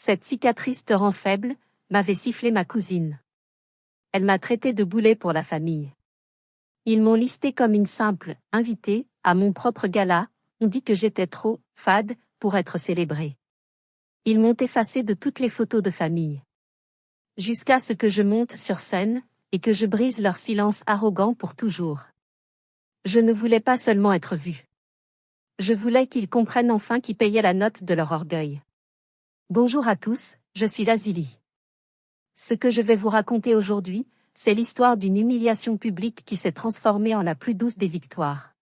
Cette cicatrice te rend faible, m'avait sifflé ma cousine. Elle m'a traité de boulet pour la famille. Ils m'ont listée comme une simple invitée à mon propre gala, on dit que j'étais trop fade pour être célébrée. Ils m'ont effacée de toutes les photos de famille. Jusqu'à ce que je monte sur scène, et que je brise leur silence arrogant pour toujours. Je ne voulais pas seulement être vue. Je voulais qu'ils comprennent enfin qui payait la note de leur orgueil. Bonjour à tous, je suis Lazili. Ce que je vais vous raconter aujourd'hui, c'est l'histoire d'une humiliation publique qui s'est transformée en la plus douce des victoires.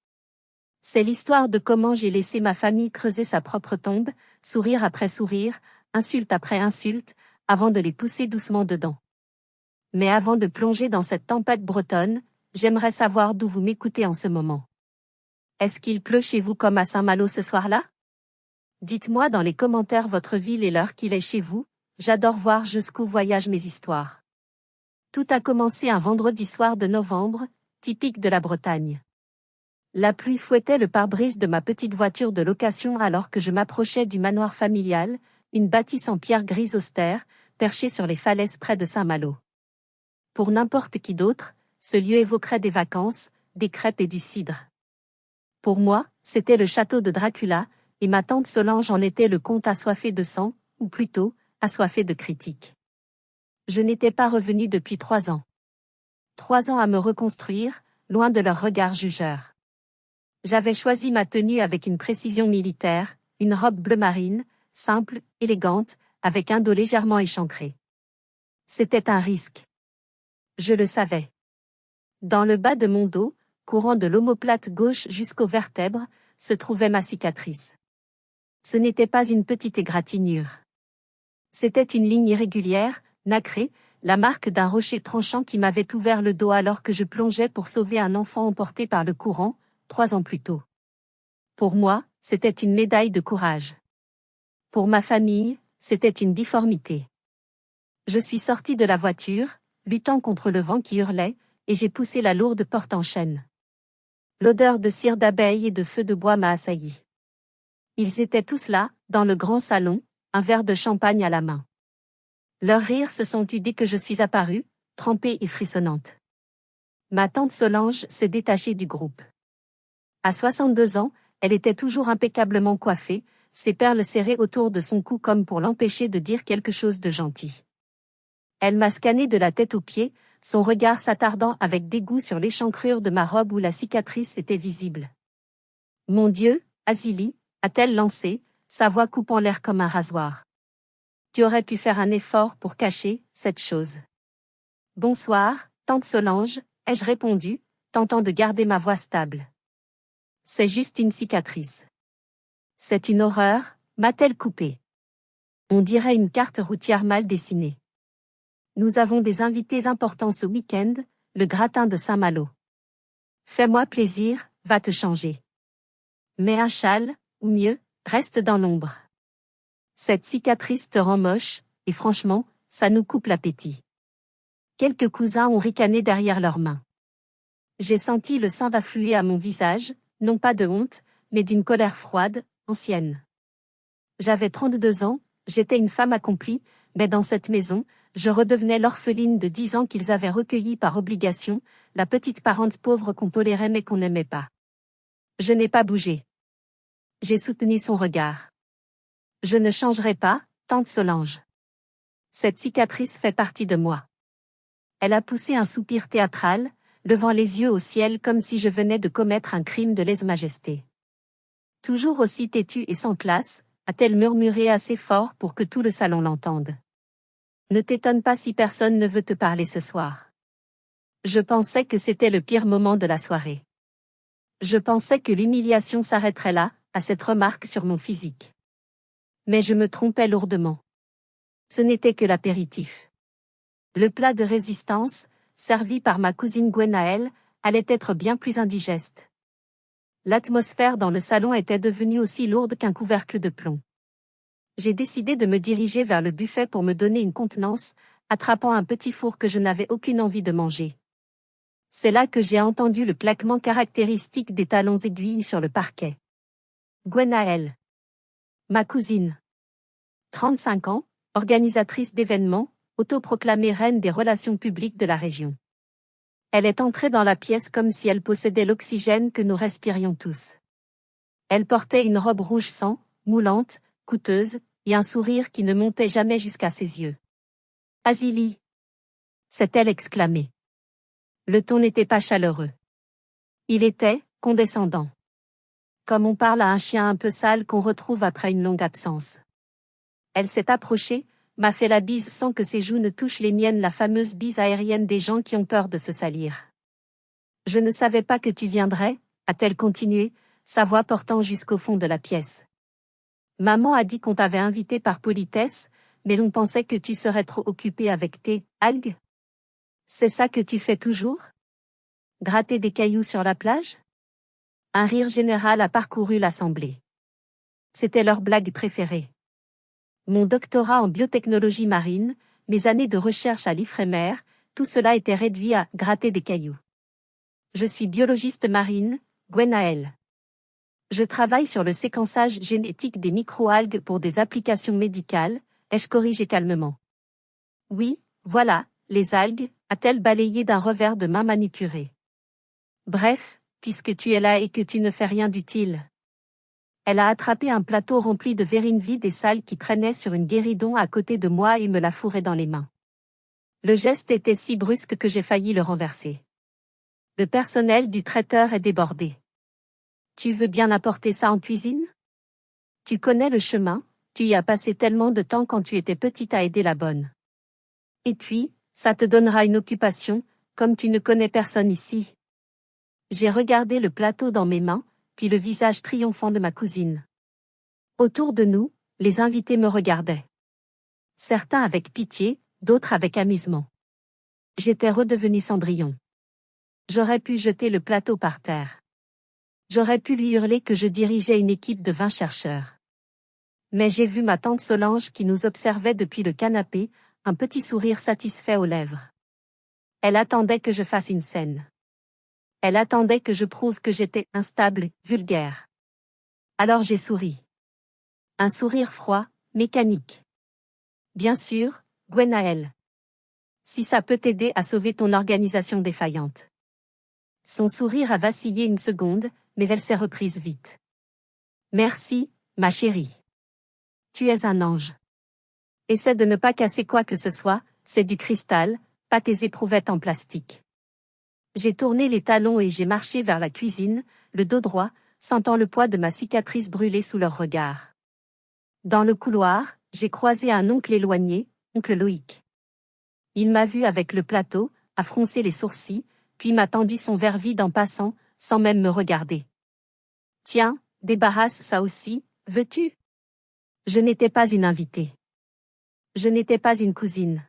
C'est l'histoire de comment j'ai laissé ma famille creuser sa propre tombe, sourire après sourire, insulte après insulte, avant de les pousser doucement dedans. Mais avant de plonger dans cette tempête bretonne, j'aimerais savoir d'où vous m'écoutez en ce moment. Est-ce qu'il pleut chez vous comme à Saint-Malo ce soir-là? Dites-moi dans les commentaires votre ville et l'heure qu'il est chez vous, j'adore voir jusqu'où voyagent mes histoires. Tout a commencé un vendredi soir de novembre, typique de la Bretagne. La pluie fouettait le pare-brise de ma petite voiture de location alors que je m'approchais du manoir familial, une bâtisse en pierre grise austère, perchée sur les falaises près de Saint-Malo. Pour n'importe qui d'autre, ce lieu évoquerait des vacances, des crêpes et du cidre. Pour moi, c'était le château de Dracula, et ma tante Solange en était le comte assoiffé de sang, ou plutôt, assoiffé de critiques. Je n'étais pas revenue depuis 3 ans. 3 ans à me reconstruire, loin de leur regard jugeur. J'avais choisi ma tenue avec une précision militaire, une robe bleu marine, simple, élégante, avec un dos légèrement échancré. C'était un risque. Je le savais. Dans le bas de mon dos, courant de l'omoplate gauche jusqu'aux vertèbres, se trouvait ma cicatrice. Ce n'était pas une petite égratignure. C'était une ligne irrégulière, nacrée, la marque d'un rocher tranchant qui m'avait ouvert le dos alors que je plongeais pour sauver un enfant emporté par le courant, 3 ans plus tôt. Pour moi, c'était une médaille de courage. Pour ma famille, c'était une difformité. Je suis sortie de la voiture, luttant contre le vent qui hurlait, et j'ai poussé la lourde porte en chêne. L'odeur de cire d'abeille et de feu de bois m'a assailli. Ils étaient tous là, dans le grand salon, un verre de champagne à la main. Leurs rires se sont tus dès que je suis apparue, trempée et frissonnante. Ma tante Solange s'est détachée du groupe. À 62 ans, elle était toujours impeccablement coiffée, ses perles serrées autour de son cou comme pour l'empêcher de dire quelque chose de gentil. Elle m'a scanné de la tête aux pieds, son regard s'attardant avec dégoût sur l'échancrure de ma robe où la cicatrice était visible. « Mon Dieu, Azili !» a-t-elle lancé, sa voix coupant l'air comme un rasoir. Tu aurais pu faire un effort pour cacher cette chose. Bonsoir, tante Solange, ai-je répondu, tentant de garder ma voix stable. C'est juste une cicatrice. C'est une horreur, m'a-t-elle coupé. On dirait une carte routière mal dessinée. Nous avons des invités importants ce week-end, le gratin de Saint-Malo. Fais-moi plaisir, va te changer. Mets un châle, ou mieux, reste dans l'ombre. Cette cicatrice te rend moche, et franchement, ça nous coupe l'appétit. Quelques cousins ont ricané derrière leurs mains. J'ai senti le sang affluer à mon visage, non pas de honte, mais d'une colère froide, ancienne. J'avais 32 ans, j'étais une femme accomplie, mais dans cette maison, je redevenais l'orpheline de 10 ans qu'ils avaient recueillie par obligation, la petite parente pauvre qu'on tolérait mais qu'on n'aimait pas. Je n'ai pas bougé. J'ai soutenu son regard. Je ne changerai pas, tante Solange. Cette cicatrice fait partie de moi. Elle a poussé un soupir théâtral, levant les yeux au ciel comme si je venais de commettre un crime de lèse-majesté. Toujours aussi têtue et sans classe, a-t-elle murmuré assez fort pour que tout le salon l'entende. Ne t'étonne pas si personne ne veut te parler ce soir. Je pensais que c'était le pire moment de la soirée. Je pensais que l'humiliation s'arrêterait là, à cette remarque sur mon physique. Mais je me trompais lourdement. Ce n'était que l'apéritif. Le plat de résistance, servi par ma cousine Gwenaëlle, allait être bien plus indigeste. L'atmosphère dans le salon était devenue aussi lourde qu'un couvercle de plomb. J'ai décidé de me diriger vers le buffet pour me donner une contenance, attrapant un petit four que je n'avais aucune envie de manger. C'est là que j'ai entendu le claquement caractéristique des talons aiguilles sur le parquet. Gwenaëlle. Ma cousine. 35 ans, organisatrice d'événements, autoproclamée reine des relations publiques de la région. Elle est entrée dans la pièce comme si elle possédait l'oxygène que nous respirions tous. Elle portait une robe rouge sang, moulante, coûteuse, et un sourire qui ne montait jamais jusqu'à ses yeux. « Azili !» s'est-elle exclamée. Le ton n'était pas chaleureux. Il était condescendant. Comme on parle à un chien un peu sale qu'on retrouve après une longue absence. Elle s'est approchée, m'a fait la bise sans que ses joues ne touchent les miennes, la fameuse bise aérienne des gens qui ont peur de se salir. « Je ne savais pas que tu viendrais », a-t-elle continué, sa voix portant jusqu'au fond de la pièce. « Maman a dit qu'on t'avait invité par politesse, mais l'on pensait que tu serais trop occupée avec tes algues. C'est ça que tu fais toujours? Gratter des cailloux sur la plage ?» Un rire général a parcouru l'assemblée. C'était leur blague préférée. Mon doctorat en biotechnologie marine, mes années de recherche à l'Ifremer, tout cela était réduit à gratter des cailloux. Je suis biologiste marine, Gwenaëlle. Je travaille sur le séquençage génétique des microalgues pour des applications médicales, ai-je corrigé calmement. Oui, voilà, les algues, a-t-elle balayé d'un revers de main manucuré. Bref, puisque tu es là et que tu ne fais rien d'utile. Elle a attrapé un plateau rempli de verrines vides et sales qui traînait sur une guéridon à côté de moi et me l'a fourré dans les mains. Le geste était si brusque que j'ai failli le renverser. Le personnel du traiteur est débordé. Tu veux bien apporter ça en cuisine? Tu connais le chemin, tu y as passé tellement de temps quand tu étais petite à aider la bonne. Et puis, ça te donnera une occupation, comme tu ne connais personne ici. J'ai regardé le plateau dans mes mains, puis le visage triomphant de ma cousine. Autour de nous, les invités me regardaient. Certains avec pitié, d'autres avec amusement. J'étais redevenu Cendrillon. J'aurais pu jeter le plateau par terre. J'aurais pu lui hurler que je dirigeais une équipe de 20 chercheurs. Mais j'ai vu ma tante Solange qui nous observait depuis le canapé, un petit sourire satisfait aux lèvres. Elle attendait que je fasse une scène. Elle attendait que je prouve que j'étais instable, vulgaire. Alors j'ai souri. Un sourire froid, mécanique. Bien sûr, Gwenaëlle. Si ça peut t'aider à sauver ton organisation défaillante. Son sourire a vacillé une seconde, mais elle s'est reprise vite. Merci, ma chérie. Tu es un ange. Essaie de ne pas casser quoi que ce soit, c'est du cristal, pas tes éprouvettes en plastique. J'ai tourné les talons et j'ai marché vers la cuisine, le dos droit, sentant le poids de ma cicatrice brûler sous leur regard. Dans le couloir, j'ai croisé un oncle éloigné, oncle Loïc. Il m'a vu avec le plateau, a froncé les sourcils, puis m'a tendu son verre vide en passant, sans même me regarder. Tiens, débarrasse ça aussi, veux-tu? Je n'étais pas une invitée. Je n'étais pas une cousine.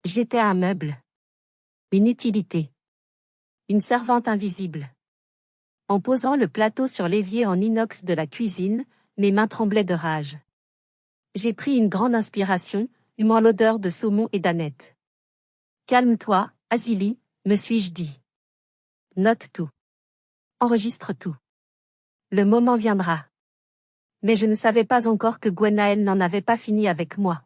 J'étais un meuble. Une utilité. Une servante invisible. En posant le plateau sur l'évier en inox de la cuisine, mes mains tremblaient de rage. J'ai pris une grande inspiration, humant l'odeur de saumon et d'aneth. Calme-toi, Azili, me suis-je dit. Note tout. Enregistre tout. Le moment viendra. Mais je ne savais pas encore que Gwenaëlle n'en avait pas fini avec moi.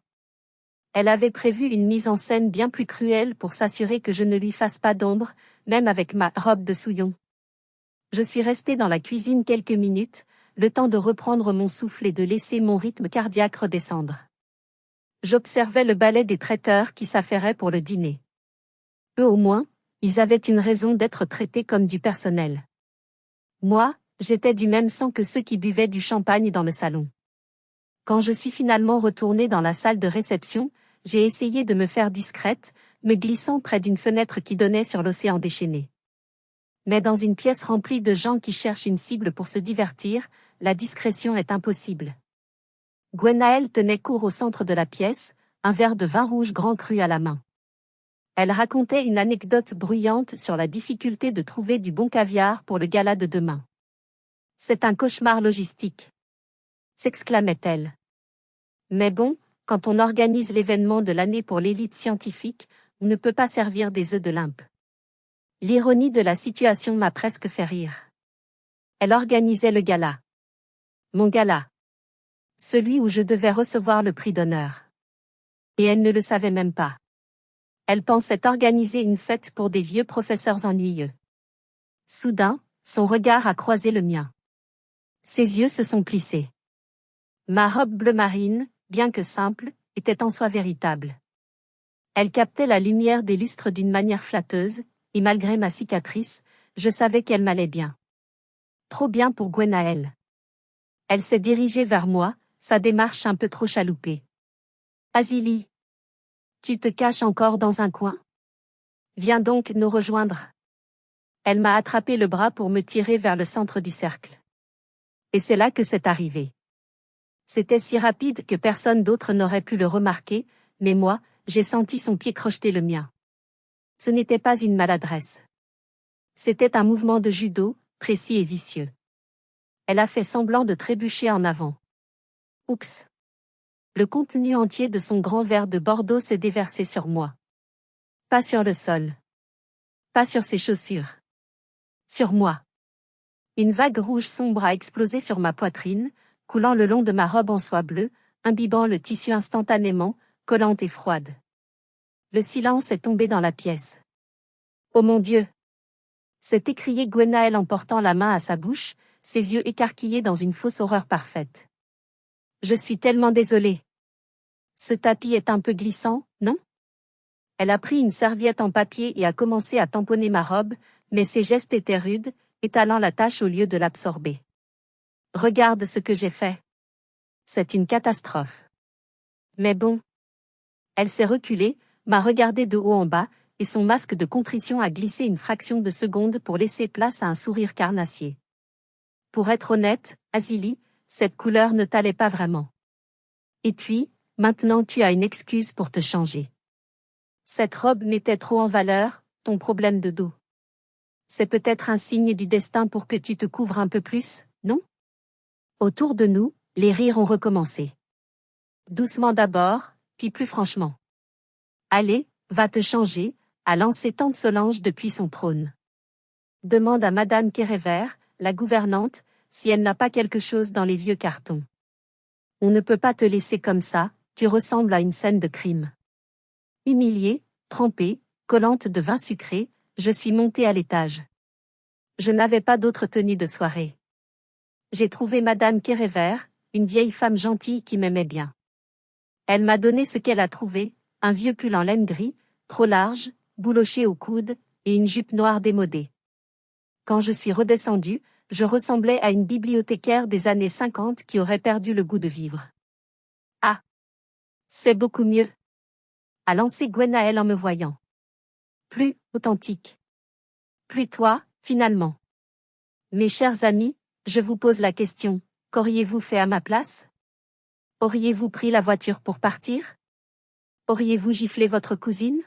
Elle avait prévu une mise en scène bien plus cruelle pour s'assurer que je ne lui fasse pas d'ombre, même avec ma robe de souillon. Je suis resté dans la cuisine quelques minutes, le temps de reprendre mon souffle et de laisser mon rythme cardiaque redescendre. J'observais le ballet des traiteurs qui s'affairaient pour le dîner. Eux au moins, ils avaient une raison d'être traités comme du personnel. Moi, j'étais du même sang que ceux qui buvaient du champagne dans le salon. Quand je suis finalement retournée dans la salle de réception, j'ai essayé de me faire discrète, me glissant près d'une fenêtre qui donnait sur l'océan déchaîné. Mais dans une pièce remplie de gens qui cherchent une cible pour se divertir, la discrétion est impossible. Gwenaëlle tenait court au centre de la pièce, un verre de vin rouge grand cru à la main. Elle racontait une anecdote bruyante sur la difficulté de trouver du bon caviar pour le gala de demain. « C'est un cauchemar logistique », s'exclamait-elle. Mais bon, quand on organise l'événement de l'année pour l'élite scientifique, on ne peut pas servir des œufs de limpe. L'ironie de la situation m'a presque fait rire. Elle organisait le gala. Mon gala. Celui où je devais recevoir le prix d'honneur. Et elle ne le savait même pas. Elle pensait organiser une fête pour des vieux professeurs ennuyeux. Soudain, son regard a croisé le mien. Ses yeux se sont plissés. Ma robe bleu marine, bien que simple, était en soi véritable. Elle captait la lumière des lustres d'une manière flatteuse, et malgré ma cicatrice, je savais qu'elle m'allait bien. Trop bien pour Gwenaëlle. Elle s'est dirigée vers moi, sa démarche un peu trop chaloupée. Azili. Tu te caches encore dans un coin? Viens donc nous rejoindre. Elle m'a attrapé le bras pour me tirer vers le centre du cercle. Et c'est là que c'est arrivé. C'était si rapide que personne d'autre n'aurait pu le remarquer, mais moi, j'ai senti son pied crocheter le mien. Ce n'était pas une maladresse. C'était un mouvement de judo, précis et vicieux. Elle a fait semblant de trébucher en avant. Oups! Le contenu entier de son grand verre de Bordeaux s'est déversé sur moi. Pas sur le sol. Pas sur ses chaussures. Sur moi. Une vague rouge sombre a explosé sur ma poitrine, coulant le long de ma robe en soie bleue, imbibant le tissu instantanément, collante et froide. Le silence est tombé dans la pièce. Oh mon Dieu! S'est écrié Gwenaëlle en portant la main à sa bouche, ses yeux écarquillés dans une fausse horreur parfaite. Je suis tellement désolée. Ce tapis est un peu glissant, non? Elle a pris une serviette en papier et a commencé à tamponner ma robe, mais ses gestes étaient rudes, étalant la tâche au lieu de l'absorber. Regarde ce que j'ai fait. C'est une catastrophe. Mais bon. Elle s'est reculée, m'a regardé de haut en bas, et son masque de contrition a glissé une fraction de seconde pour laisser place à un sourire carnassier. Pour être honnête, Azili, cette couleur ne t'allait pas vraiment. Et puis, maintenant tu as une excuse pour te changer. Cette robe mettait trop en valeur ton problème de dos. C'est peut-être un signe du destin pour que tu te couvres un peu plus, non? Autour de nous, les rires ont recommencé. Doucement d'abord, puis plus franchement. Allez, va te changer, a lancé tante Solange depuis son trône. Demande à Madame Kéréver, la gouvernante, si elle n'a pas quelque chose dans les vieux cartons. On ne peut pas te laisser comme ça, tu ressembles à une scène de crime. Humiliée, trempée, collante de vin sucré, je suis montée à l'étage. Je n'avais pas d'autre tenue de soirée. J'ai trouvé Madame Kéréver, une vieille femme gentille qui m'aimait bien. Elle m'a donné ce qu'elle a trouvé, un vieux pull en laine gris, trop large, bouloché au coude, et une jupe noire démodée. Quand je suis redescendue, je ressemblais à une bibliothécaire des années 50 qui aurait perdu le goût de vivre. Ah! C'est beaucoup mieux, a lancé Gwenaëlle en me voyant. Plus authentique. Plus toi, finalement. Mes chers amis, je vous pose la question, qu'auriez-vous fait à ma place? Auriez-vous pris la voiture pour partir? Auriez-vous giflé votre cousine?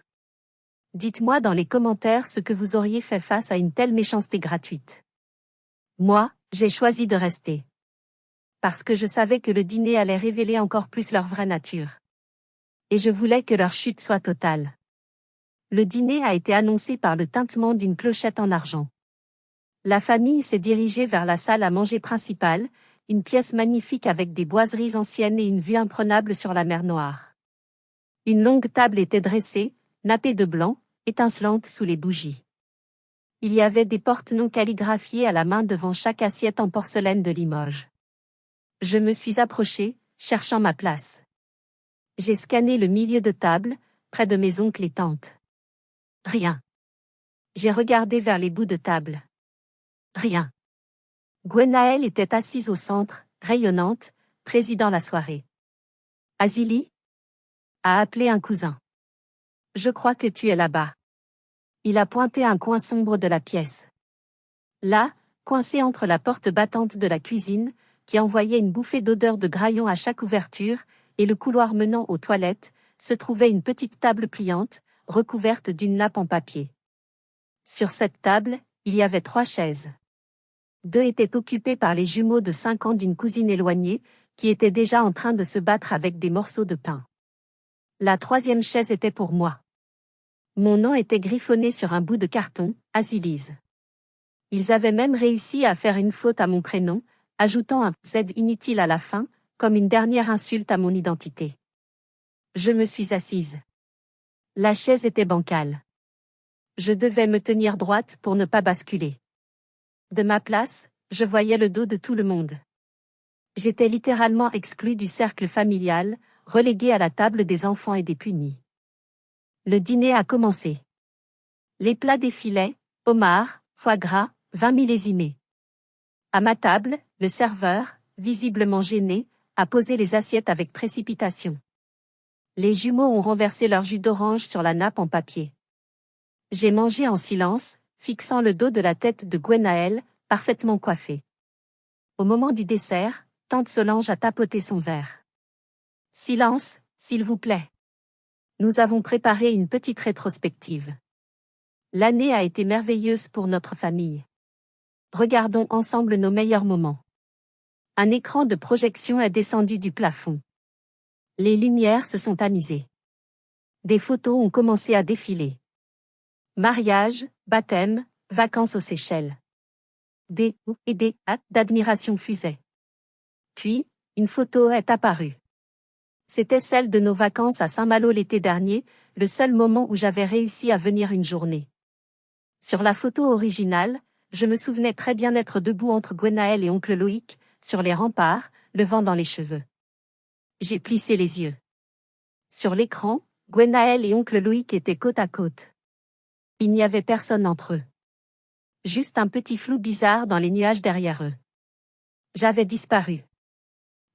Dites-moi dans les commentaires ce que vous auriez fait face à une telle méchanceté gratuite. Moi, j'ai choisi de rester. Parce que je savais que le dîner allait révéler encore plus leur vraie nature. Et je voulais que leur chute soit totale. Le dîner a été annoncé par le tintement d'une clochette en argent. La famille s'est dirigée vers la salle à manger principale, une pièce magnifique avec des boiseries anciennes et une vue imprenable sur la mer Noire. Une longue table était dressée, nappée de blanc, étincelante sous les bougies. Il y avait des portes non calligraphiées à la main devant chaque assiette en porcelaine de Limoges. Je me suis approchée, cherchant ma place. J'ai scanné le milieu de table, près de mes oncles et tantes. Rien. J'ai regardé vers les bouts de table. Rien. Gwenaëlle était assise au centre, rayonnante, présidant la soirée. Azili? A appelé un cousin. Je crois que tu es là-bas. Il a pointé un coin sombre de la pièce. Là, coincé entre la porte battante de la cuisine, qui envoyait une bouffée d'odeur de graillon à chaque ouverture, et le couloir menant aux toilettes, se trouvait une petite table pliante, recouverte d'une nappe en papier. Sur cette table, il y avait 3 chaises. 2 étaient occupées par les jumeaux de 5 ans d'une cousine éloignée, qui étaient déjà en train de se battre avec des morceaux de pain. La 3e chaise était pour moi. Mon nom était griffonné sur un bout de carton, Azilise. Ils avaient même réussi à faire une faute à mon prénom, ajoutant un Z inutile à la fin, comme une dernière insulte à mon identité. Je me suis assise. La chaise était bancale. Je devais me tenir droite pour ne pas basculer. De ma place, je voyais le dos de tout le monde. J'étais littéralement exclue du cercle familial, reléguée à la table des enfants et des punis. Le dîner a commencé. Les plats défilaient, homards, foie gras, vin millésimé. À ma table, le serveur, visiblement gêné, a posé les assiettes avec précipitation. Les jumeaux ont renversé leur jus d'orange sur la nappe en papier. J'ai mangé en silence, fixant le dos de la tête de Gwenaël, parfaitement coiffée. Au moment du dessert, tante Solange a tapoté son verre. Silence, s'il vous plaît. Nous avons préparé une petite rétrospective. L'année a été merveilleuse pour notre famille. Regardons ensemble nos meilleurs moments. Un écran de projection est descendu du plafond. Les lumières se sont tamisées. Des photos ont commencé à défiler. Mariage, baptême, vacances aux Seychelles. Des et des hâtes d'admiration fusaient. Puis, une photo est apparue. C'était celle de nos vacances à Saint-Malo l'été dernier, le seul moment où j'avais réussi à venir une journée. Sur la photo originale, je me souvenais très bien d'être debout entre Gwenaël et oncle Loïc, sur les remparts, le vent dans les cheveux. J'ai plissé les yeux. Sur l'écran, Gwenaël et oncle Loïc étaient côte à côte. Il n'y avait personne entre eux. Juste un petit flou bizarre dans les nuages derrière eux. J'avais disparu.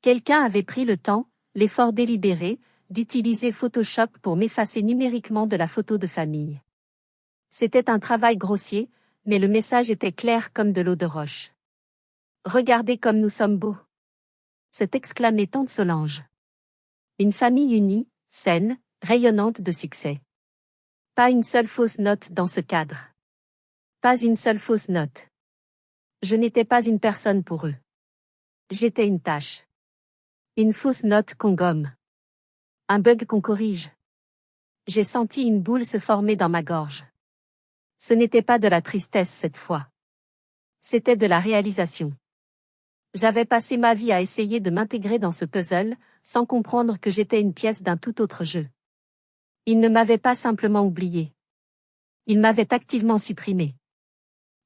Quelqu'un avait pris le temps, l'effort délibéré, d'utiliser Photoshop pour m'effacer numériquement de la photo de famille. C'était un travail grossier, mais le message était clair comme de l'eau de roche. Regardez comme nous sommes beaux. S'est exclamée tante Solange. Une famille unie, saine, rayonnante de succès. Pas une seule fausse note dans ce cadre. Pas une seule fausse note. Je n'étais pas une personne pour eux. J'étais une tâche. Une fausse note qu'on gomme. Un bug qu'on corrige. J'ai senti une boule se former dans ma gorge. Ce n'était pas de la tristesse cette fois. C'était de la réalisation. J'avais passé ma vie à essayer de m'intégrer dans ce puzzle, sans comprendre que j'étais une pièce d'un tout autre jeu. Ils ne m'avaient pas simplement oublié. Ils m'avaient activement supprimé.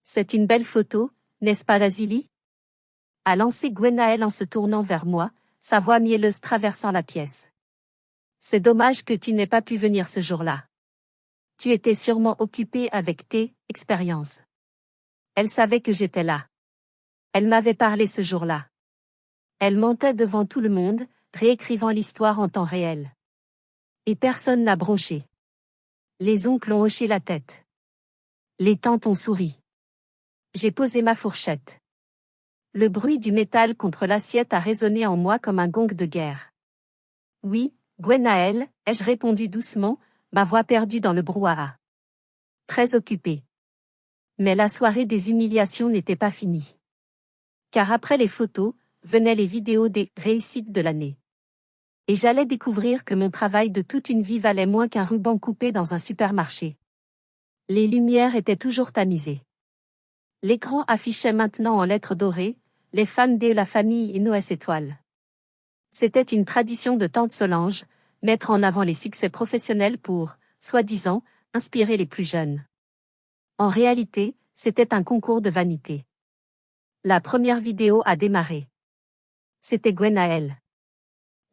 C'est une belle photo, n'est-ce pas Vasily? A lancé Gwenaël en se tournant vers moi, sa voix mielleuse traversant la pièce. C'est dommage que tu n'aies pas pu venir ce jour-là. Tu étais sûrement occupé avec tes expériences. Elle savait que j'étais là. Elle m'avait parlé ce jour-là. Elle mentait devant tout le monde, réécrivant l'histoire en temps réel. Et personne n'a bronché. Les oncles ont hoché la tête. Les tantes ont souri. J'ai posé ma fourchette. Le bruit du métal contre l'assiette a résonné en moi comme un gong de guerre. Oui, Gwenaël, ai-je répondu doucement, ma voix perdue dans le brouhaha. Très occupée. Mais la soirée des humiliations n'était pas finie. Car après les photos, venaient les vidéos des réussites de l'année. Et j'allais découvrir que mon travail de toute une vie valait moins qu'un ruban coupé dans un supermarché. Les lumières étaient toujours tamisées. L'écran affichait maintenant en lettres dorées, les fans de la famille et Noës étoiles. C'était une tradition de tante Solange, mettre en avant les succès professionnels pour, soi-disant, inspirer les plus jeunes. En réalité, c'était un concours de vanité. La première vidéo a démarré. C'était Gwenaël.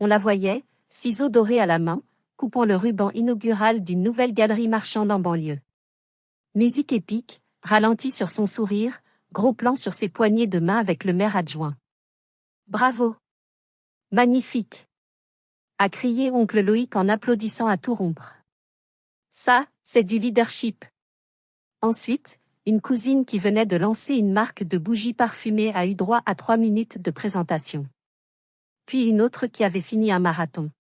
On la voyait, ciseaux dorés à la main, coupant le ruban inaugural d'une nouvelle galerie marchande en banlieue. Musique épique, ralenti sur son sourire, gros plan sur ses poignées de main avec le maire adjoint. Bravo! Magnifique! A crié oncle Loïc en applaudissant à tout rompre. Ça, c'est du leadership. Ensuite, une cousine qui venait de lancer une marque de bougies parfumées a eu droit à 3 minutes de présentation. Puis une autre qui avait fini un marathon.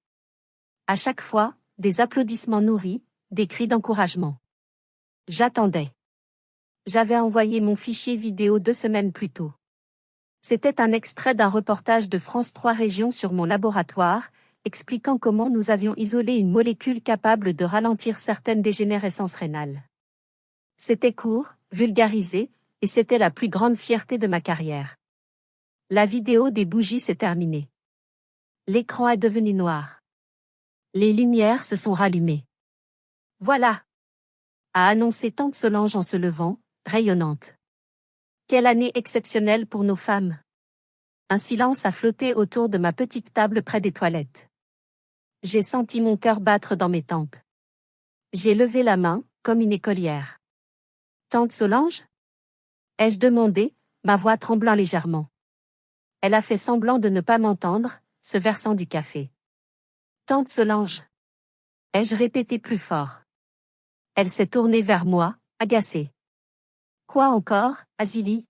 À chaque fois, des applaudissements nourris, des cris d'encouragement. J'attendais. J'avais envoyé mon fichier vidéo 2 semaines plus tôt. C'était un extrait d'un reportage de France 3 Régions sur mon laboratoire, expliquant comment nous avions isolé une molécule capable de ralentir certaines dégénérescences rénales. C'était court, vulgarisé, et c'était la plus grande fierté de ma carrière. La vidéo des bougies s'est terminée. L'écran est devenu noir. Les lumières se sont rallumées. Voilà, a annoncé tante Solange en se levant, rayonnante. Quelle année exceptionnelle pour nos femmes. Un silence a flotté autour de ma petite table près des toilettes. J'ai senti mon cœur battre dans mes tempes. J'ai levé la main, comme une écolière. Tante Solange? Ai-je demandé, ma voix tremblant légèrement. Elle a fait semblant de ne pas m'entendre, se versant du café. Tante Solange. Ai-je répété plus fort. Elle s'est tournée vers moi, agacée. Quoi encore, Azili?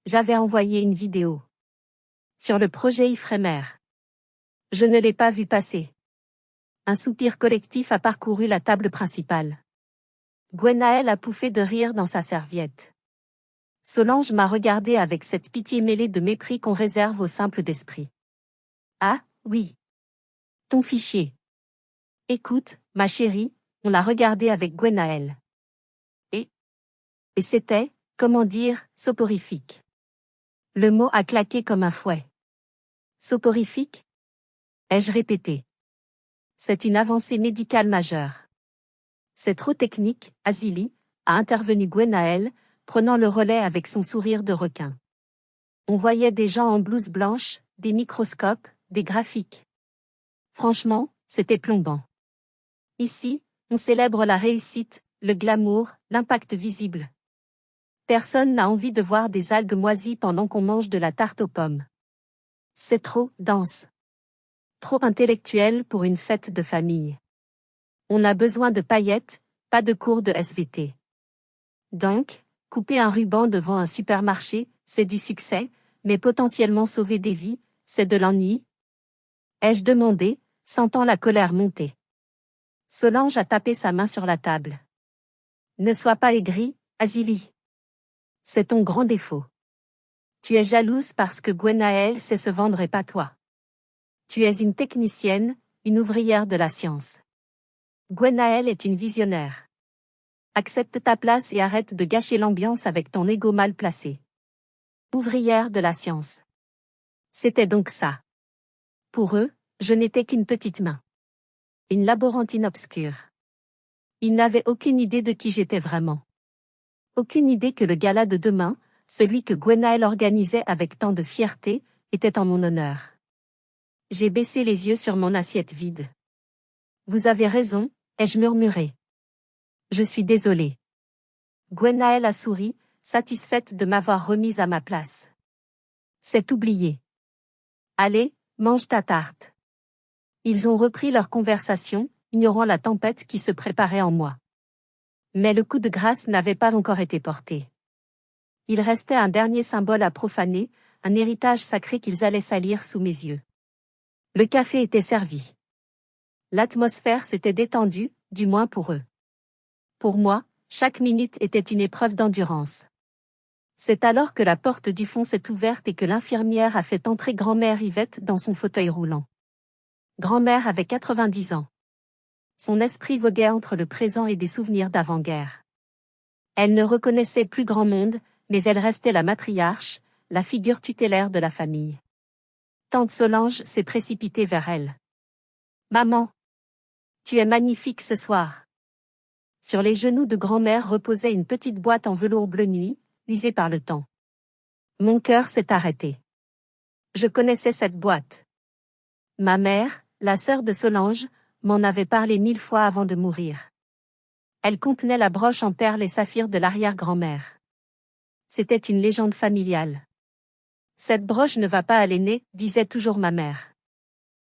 J'avais envoyé une vidéo. Sur le projet Ifremer. Je ne l'ai pas vu passer. Un soupir collectif a parcouru la table principale. Gwenaëlle a pouffé de rire dans sa serviette. Solange m'a regardé avec cette pitié mêlée de mépris qu'on réserve aux simples d'esprit. Ah, oui. Ton fichier. Écoute, ma chérie, on l'a regardé avec Gwenaëlle. Et c'était, comment dire, soporifique. Le mot a claqué comme un fouet. Soporifique? Ai-je répété. C'est une avancée médicale majeure. C'est trop technique, Azili, a intervenu Gwenaëlle, prenant le relais avec son sourire de requin. On voyait des gens en blouse blanche, des microscopes, des graphiques. Franchement, c'était plombant. Ici, on célèbre la réussite, le glamour, l'impact visible. Personne n'a envie de voir des algues moisies pendant qu'on mange de la tarte aux pommes. C'est trop dense. Trop intellectuel pour une fête de famille. On a besoin de paillettes, pas de cours de SVT. Donc, couper un ruban devant un supermarché, c'est du succès, mais potentiellement sauver des vies, c'est de l'ennui? Ai-je demandé, sentant la colère monter. Solange a tapé sa main sur la table. Ne sois pas aigrie, Azili. C'est ton grand défaut. Tu es jalouse parce que Gwenaëlle sait se vendre et pas toi. Tu es une technicienne, une ouvrière de la science. Gwenaëlle est une visionnaire. Accepte ta place et arrête de gâcher l'ambiance avec ton ego mal placé. Ouvrière de la science. C'était donc ça. Pour eux, je n'étais qu'une petite main. Une laborantine obscure. Ils n'avaient aucune idée de qui j'étais vraiment. Aucune idée que le gala de demain, celui que Gwenaëlle organisait avec tant de fierté, était en mon honneur. J'ai baissé les yeux sur mon assiette vide. Vous avez raison, ai-je murmuré. Je suis désolée. Gwenaëlle a souri, satisfaite de m'avoir remise à ma place. C'est oublié. Allez, mange ta tarte. Ils ont repris leur conversation, ignorant la tempête qui se préparait en moi. Mais le coup de grâce n'avait pas encore été porté. Il restait un dernier symbole à profaner, un héritage sacré qu'ils allaient salir sous mes yeux. Le café était servi. L'atmosphère s'était détendue, du moins pour eux. Pour moi, chaque minute était une épreuve d'endurance. C'est alors que la porte du fond s'est ouverte et que l'infirmière a fait entrer grand-mère Yvette dans son fauteuil roulant. Grand-mère avait 90 ans. Son esprit voguait entre le présent et des souvenirs d'avant-guerre. Elle ne reconnaissait plus grand monde, mais elle restait la matriarche, la figure tutélaire de la famille. Tante Solange s'est précipitée vers elle. Maman! Tu es magnifique ce soir. Sur les genoux de grand-mère reposait une petite boîte en velours bleu nuit, usée par le temps. Mon cœur s'est arrêté. Je connaissais cette boîte. Ma mère, la sœur de Solange, m'en avait parlé 1000 fois avant de mourir. Elle contenait la broche en perles et saphirs de l'arrière-grand-mère. C'était une légende familiale. Cette broche ne va pas à l'aîné, disait toujours ma mère.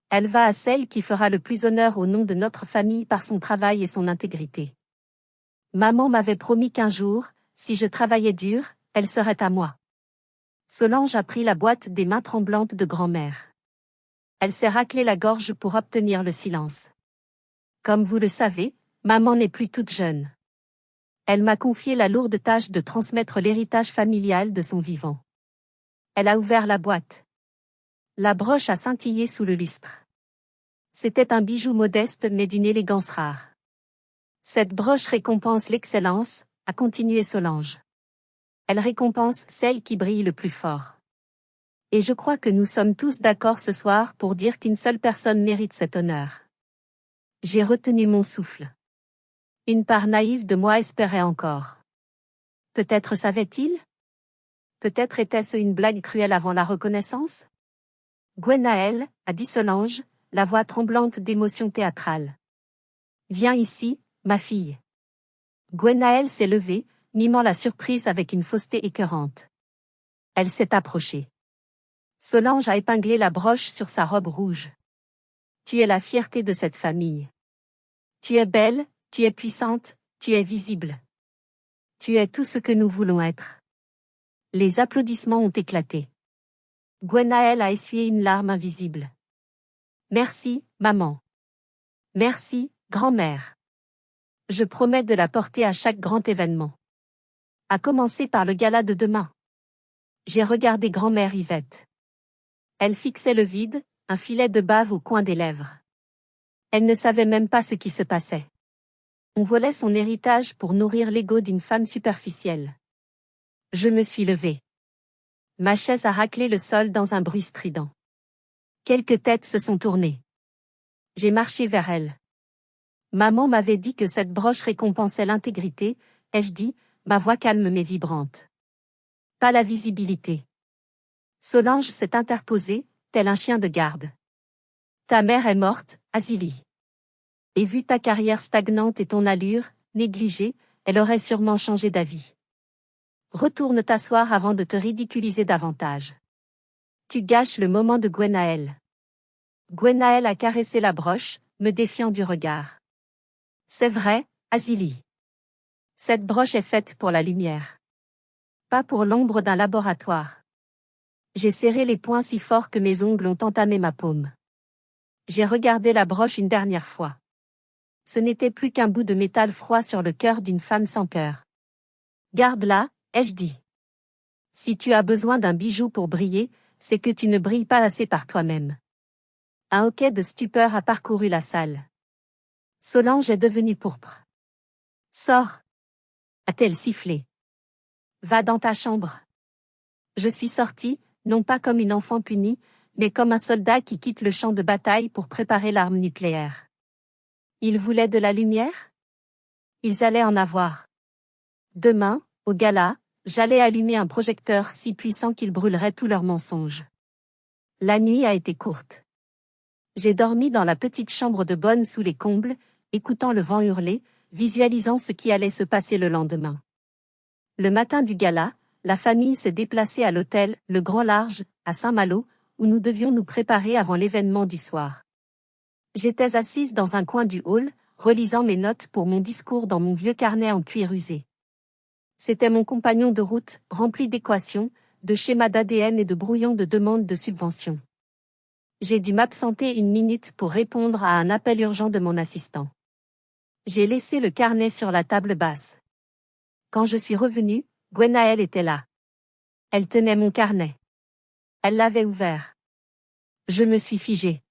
Elle va à celle qui fera le plus honneur au nom de notre famille par son travail et son intégrité. Maman m'avait promis qu'un jour, si je travaillais dur, elle serait à moi. Solange a pris la boîte des mains tremblantes de grand-mère. Elle s'est raclée la gorge pour obtenir le silence. Comme vous le savez, maman n'est plus toute jeune. Elle m'a confié la lourde tâche de transmettre l'héritage familial de son vivant. Elle a ouvert la boîte. La broche a scintillé sous le lustre. C'était un bijou modeste mais d'une élégance rare. Cette broche récompense l'excellence, a continué Solange. Elle récompense celle qui brille le plus fort. Et je crois que nous sommes tous d'accord ce soir pour dire qu'une seule personne mérite cet honneur. J'ai retenu mon souffle. Une part naïve de moi espérait encore. Peut-être savait-il? Peut-être était-ce une blague cruelle avant la reconnaissance? Gwenaël, a dit Solange, la voix tremblante d'émotion théâtrale. Viens ici, ma fille. Gwenaël s'est levée, mimant la surprise avec une fausseté écœurante. Elle s'est approchée. Solange a épinglé la broche sur sa robe rouge. Tu es la fierté de cette famille. Tu es belle, tu es puissante, tu es visible. Tu es tout ce que nous voulons être. Les applaudissements ont éclaté. Gwenaël a essuyé une larme invisible. Merci, maman. Merci, grand-mère. Je promets de la porter à chaque grand événement. À commencer par le gala de demain. J'ai regardé grand-mère Yvette. Elle fixait le vide, un filet de bave au coin des lèvres. Elle ne savait même pas ce qui se passait. On volait son héritage pour nourrir l'ego d'une femme superficielle. Je me suis levée. Ma chaise a raclé le sol dans un bruit strident. Quelques têtes se sont tournées. J'ai marché vers elle. Maman m'avait dit que cette broche récompensait l'intégrité, ai-je dit, ma voix calme mais vibrante. Pas la visibilité. Solange s'est interposée, tel un chien de garde. Ta mère est morte, Azili. Et vu ta carrière stagnante et ton allure, négligée, elle aurait sûrement changé d'avis. Retourne t'asseoir avant de te ridiculiser davantage. Tu gâches le moment de Gwenaël. Gwenaël a caressé la broche, me défiant du regard. C'est vrai, Azili. Cette broche est faite pour la lumière. Pas pour l'ombre d'un laboratoire. J'ai serré les poings si fort que mes ongles ont entamé ma paume. J'ai regardé la broche une dernière fois. Ce n'était plus qu'un bout de métal froid sur le cœur d'une femme sans cœur. Garde-la, ai-je dit. Si tu as besoin d'un bijou pour briller, c'est que tu ne brilles pas assez par toi-même. Un hoquet de stupeur a parcouru la salle. Solange est devenue pourpre. Sors, a-t-elle sifflé. Va dans ta chambre. Je suis sortie, non pas comme une enfant punie, mais comme un soldat qui quitte le champ de bataille pour préparer l'arme nucléaire. Ils voulaient de la lumière? Ils allaient en avoir. Demain, au gala, j'allais allumer un projecteur si puissant qu'il brûlerait tous leurs mensonges. La nuit a été courte. J'ai dormi dans la petite chambre de bonne sous les combles, écoutant le vent hurler, visualisant ce qui allait se passer le lendemain. Le matin du gala, la famille s'est déplacée à l'hôtel Le Grand Large, à Saint-Malo, où nous devions nous préparer avant l'événement du soir. J'étais assise dans un coin du hall, relisant mes notes pour mon discours dans mon vieux carnet en cuir usé. C'était mon compagnon de route, rempli d'équations, de schémas d'ADN et de brouillons de demandes de subventions. J'ai dû m'absenter une minute pour répondre à un appel urgent de mon assistant. J'ai laissé le carnet sur la table basse. Quand je suis revenue, Gwenaël était là. Elle tenait mon carnet. Elle l'avait ouvert. Je me suis figée.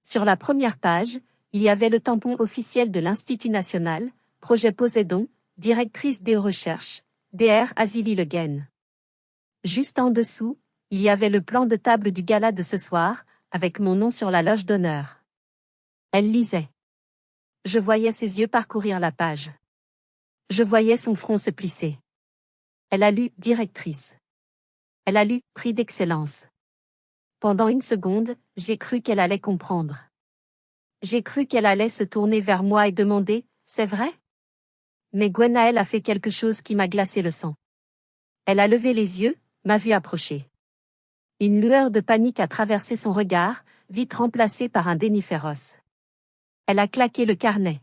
Sur la première page, il y avait le tampon officiel de l'Institut national, projet Poséidon, directrice des recherches, Dr Azili Le Guen. Juste en dessous, il y avait le plan de table du gala de ce soir, avec mon nom sur la loge d'honneur. Elle lisait. Je voyais ses yeux parcourir la page. Je voyais son front se plisser. Elle a lu « Directrice ». Elle a lu « Prix d'excellence ». Pendant une seconde, j'ai cru qu'elle allait comprendre. J'ai cru qu'elle allait se tourner vers moi et demander « C'est vrai ?» Mais Gwenaël a fait quelque chose qui m'a glacé le sang. Elle a levé les yeux, m'a vu approcher. Une lueur de panique a traversé son regard, vite remplacée par un déni féroce. Elle a claqué le carnet.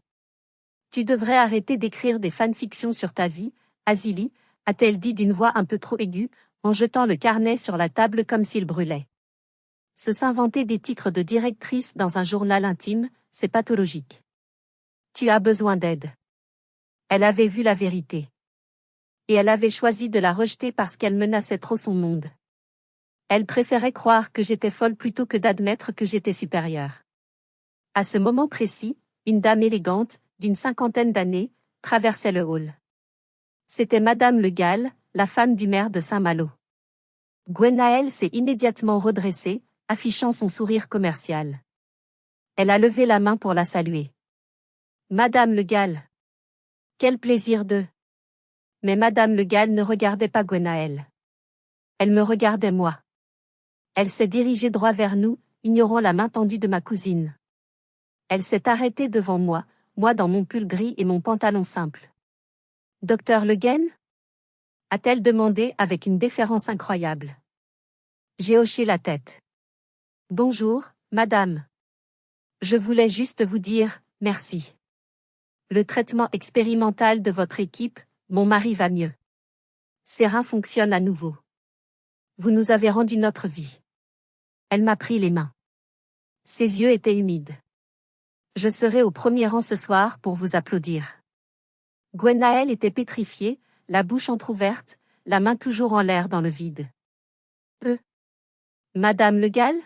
Tu devrais arrêter d'écrire des fanfictions sur ta vie, Azili, a-t-elle dit d'une voix un peu trop aiguë, en jetant le carnet sur la table comme s'il brûlait. S'inventer des titres de directrice dans un journal intime, c'est pathologique. Tu as besoin d'aide. Elle avait vu la vérité. Et elle avait choisi de la rejeter parce qu'elle menaçait trop son monde. Elle préférait croire que j'étais folle plutôt que d'admettre que j'étais supérieure. À ce moment précis, une dame élégante, d'une 50aine d'années, traversait le hall. C'était Madame Le Gall, la femme du maire de Saint-Malo. Gwenaël s'est immédiatement redressée, affichant son sourire commercial. Elle a levé la main pour la saluer. Madame Le Gall. Quel plaisir de... Mais Madame Le Gall ne regardait pas Gwenaël. Elle me regardait moi. Elle s'est dirigée droit vers nous, ignorant la main tendue de ma cousine. Elle s'est arrêtée devant moi, moi dans mon pull gris et mon pantalon simple. Docteur Le Guen? A-t-elle demandé avec une déférence incroyable. J'ai hoché la tête. Bonjour, madame. Je voulais juste vous dire, merci. Le traitement expérimental de votre équipe, mon mari va mieux. Ses reins fonctionnent à nouveau. Vous nous avez rendu notre vie. Elle m'a pris les mains. Ses yeux étaient humides. Je serai au premier rang ce soir pour vous applaudir. Gwenaël était pétrifiée, la bouche entr'ouverte, la main toujours en l'air dans le vide. Madame Le Gall?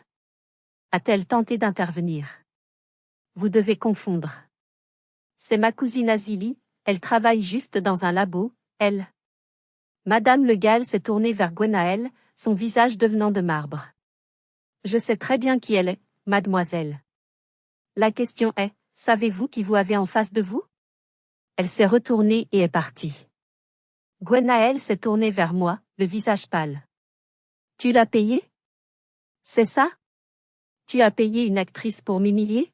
A-t-elle tenté d'intervenir? Vous devez confondre. C'est ma cousine Azili, elle travaille juste dans un labo, elle. Madame Le Gall s'est tournée vers Gwenaël, son visage devenant de marbre. Je sais très bien qui elle est, mademoiselle. La question est, savez-vous qui vous avez en face de vous? Elle s'est retournée et est partie. Gwenaël s'est tournée vers moi, le visage pâle. Tu l'as payé? C'est ça? Tu as payé une actrice pour m'humilier?